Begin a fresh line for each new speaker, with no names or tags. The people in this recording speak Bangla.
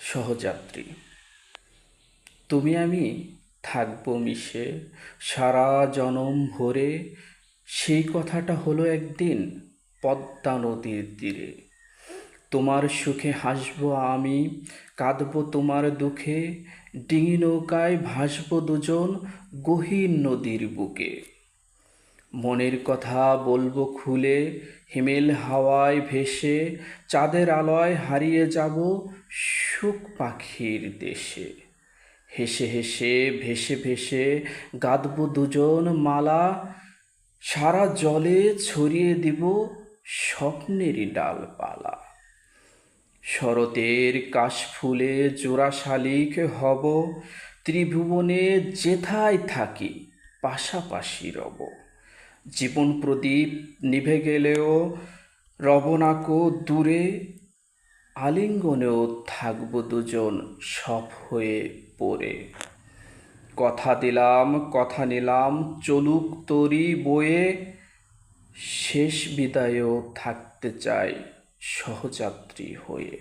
সহযাত্রী। তুমি আমি থাকবো মিশে সারা জনম ভরে, সেই কথাটা হলো একদিন পদ্মা নদীর তীরে। তোমার সুখে হাসবো আমি, কাঁদবো তোমার দুঃখে, ডিঙি নৌকায় ভাসবো দুজন গহীন নদীর বুকে। মনের কথা বলবো খুলে হিমেল হাওয়ায় ভেসে, চাঁদের আলোয় হারিয়ে যাব সুখ পাখির দেশে। হেসে হেসে ভেসে ভেসে গাঁথবো দুজন মালা, সারা জলে ছড়িয়ে দিব স্বপ্নেরই ডালপালা। শরতের কাশফুলে জোড়া শালিক হব, ত্রিভুবনে যেথায় থাকি পাশাপাশি রব। জীবন প্রদীপ নিভে গেলেও রব নাকো দূরে, আলিঙ্গনেও থাকব দুজন সব হয়ে পড়ে। কথা দিলাম কথা নিলাম চলুক তরি বয়ে, শেষ বিদায়েও থাকতে চাই সহযাত্রী হয়ে।